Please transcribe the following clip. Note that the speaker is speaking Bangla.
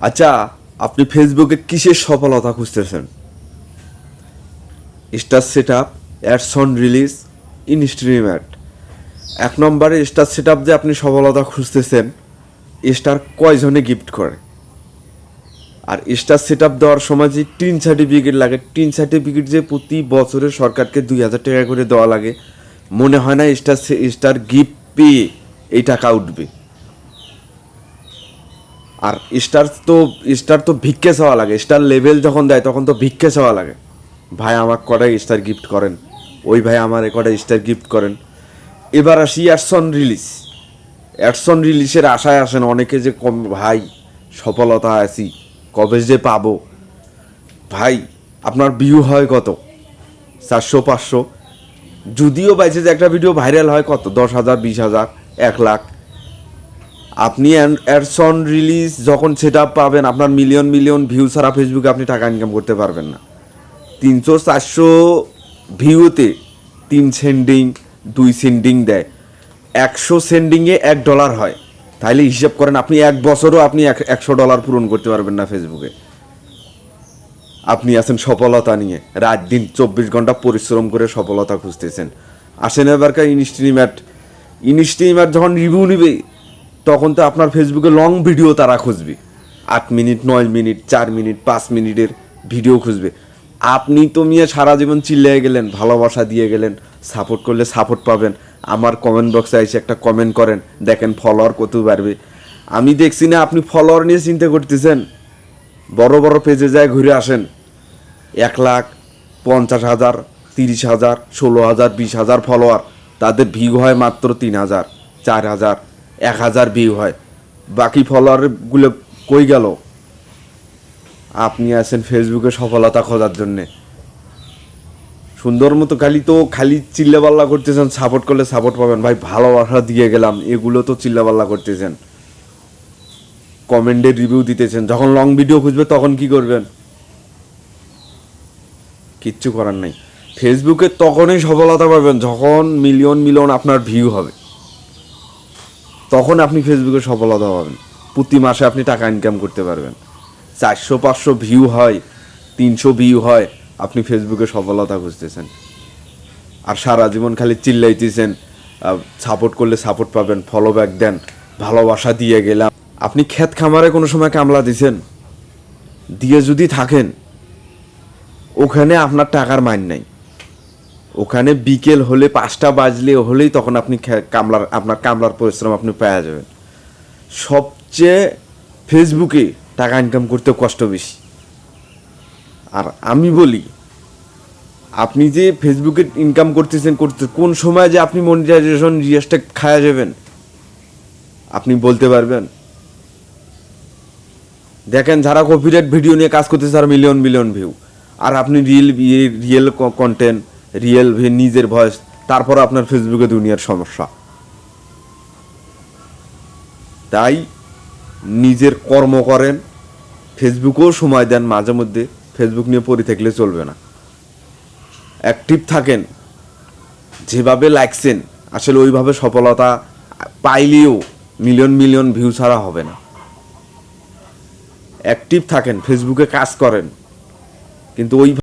আচ্ছা, আপনি ফেসবুকে কিসের সফলতা খুঁজতেছেন? Star set up, ads on release, instream add. 1 নম্বরে স্টার সেট আপ যে আপনি সফলতা খুঁজতেছেন, স্টার কয়জনে গিফট করে? আর স্টার সেট আপ দেওয়ার সময় যে টিন সার্টিফিকেট লাগে, টিন সার্টিফিকেট যে প্রতি বছরে সরকারকে 2,000 টাকা করে দেওয়া লাগে, মনে হয় না স্টার গিফট পেয়ে এই টাকা উঠবে। আর স্টার তো ভিক্ষে চাওয়া লাগে। স্টার লেভেল যখন দেয় তখন তো ভিক্ষে চাওয়া লাগে, ভাই আমার কটা স্টার গিফট করেন, ওই ভাই আমার কটা স্টার গিফট করেন। এবার আসি অ্যাডসন রিলিজ। অ্যাডসন রিলিজের আশায় আসেন অনেকে যে ভাই সফলতা আছি, কবে যে পাবো। ভাই আপনার ভিউ হয় কত? 400-500। যদিও বাইছে যে একটা ভিডিও ভাইরাল হয় কত, 10,000, 20,000, 1 লাখ। আপনি অ্যাডসন রিলিজ যখন সেট আপ পাবেন, আপনার মিলিয়ন মিলিয়ন ভিউ ছাড়া ফেসবুকে আপনি টাকা ইনকাম করতে পারবেন না। 300-400 ভিউতে 3 সেন্ডিং, 2 সেন্ডিং দেয়। 100 সেন্ডিংয়ে $1 হয়। তাহলে হিসাব করেন আপনি 1 বছরও আপনি $100 পূরণ করতে পারবেন না ফেসবুকে। আপনি আছেন সফলতা নিয়ে, রাত দিন 24 ঘন্টা পরিশ্রম করে সফলতা খুঁজতেছেন। আসেন এবারকার ইনস্ট্রিমার যখন রিভিউ নিবে, তখন তো আপনার ফেসবুকে লং ভিডিও তারা খুঁজবে। 8 মিনিট, 9 মিনিট, 4 মিনিট, 5 মিনিটের ভিডিও খুঁজবে। আপনি তো মিয়া সারা জীবন চিল্লিয়ে গেলেন, ভালোবাসা দিয়ে গেলেন, সাপোর্ট করলে সাপোর্ট পাবেন। আমার কমেন্ট বক্সে এসে একটা কমেন্ট করেন, দেখেন ফলোয়ার কত বাড়বে। আমি দেখছি না আপনি ফলোয়ার নিয়ে চিন্তা করতেছেন। বড় বড় পেজে যায় ঘুরে আসেন, 1 লাখ, 50,000, 30,000, 16,000, 20,000 ফলোয়ার। তাদের ভিউ হয় মাত্র 3,000, 4,000, 1,000 ভিউ হয়। বাকি ফলোয়ারগুলো কই গেল? আপনি আছেন ফেসবুকে সফলতা খোঁজার জন্যে। সুন্দর মতো খালি চিল্লাপাল্লা করতেছেন, সাপোর্ট করলে সাপোর্ট পাবেন। ভাই ভালোবাসা দিয়ে গেলাম, এগুলো তো চিল্লাপাল্লা করতেছেন, কমেন্টে রিভিউ দিতেছেন। যখন লং ভিডিও খুঁজবে তখন কি করবেন? কিচ্ছু করার নাই। ফেসবুকে তখনই সফলতা পাবেন যখন মিলিয়ন মিলিয়ন আপনার ভিউ হবে, তখন আপনি ফেসবুকে সফলতা পাবেন। প্রতি মাসে আপনি টাকা ইনকাম করতে পারবেন। 400-500 ভিউ হয়, 300 ভিউ হয়, আপনি ফেসবুকে সফলতা খুঁজতেছেন। আর সারা জীবন খালি চিল্লাইতেছেন, সাপোর্ট করলে সাপোর্ট পাবেন, ফলো ব্যাক দেন, ভালোবাসা দিয়ে গেলাম। আপনি ক্ষেত খামারে কোনো সময় কামলা দিছেন? দিয়ে যদি থাকেন, ওখানে আপনার টাকার মান নাই। ওখানে বিকেল হলে 5টা বাজলে হলেই তখন আপনি আপনার কামলার পরিশ্রম আপনি পেয়ে যাবেন। সবচেয়ে ফেসবুকে টাকা ইনকাম করতে কষ্ট বেশি। আর আমি বলি, আপনি যে ফেসবুকে ইনকাম করতেছেন কোন সময় যে আপনি মনিটাইজেশন রিয়েস্টে খায়া যাবেন আপনি বলতে পারবেন? দেখেন যারা কপিরাইট ভিডিও নিয়ে কাজ করতেছে আর মিলিয়ন মিলিয়ন ভিউ, আর আপনি রিয়েল কন্টেন্ট, রিয়েল নিজের ভয়েস, তারপর আপনার ফেসবুকে দুনিয়ার সমস্যা। তাই নিজের কর্ম করেন, ফেসবুকেও সময় দেন মাঝে মধ্যে। ফেসবুক নিয়ে পড়ে থাকলে চলবে না, অ্যাক্টিভ থাকেন। যেভাবে লাগছেন আসলে ওইভাবে সফলতা পাইলেও মিলিয়ন মিলিয়ন ভিউ ছাড়া হবে না। অ্যাক্টিভ থাকেন, ফেসবুকে কাজ করেন, কিন্তু ওই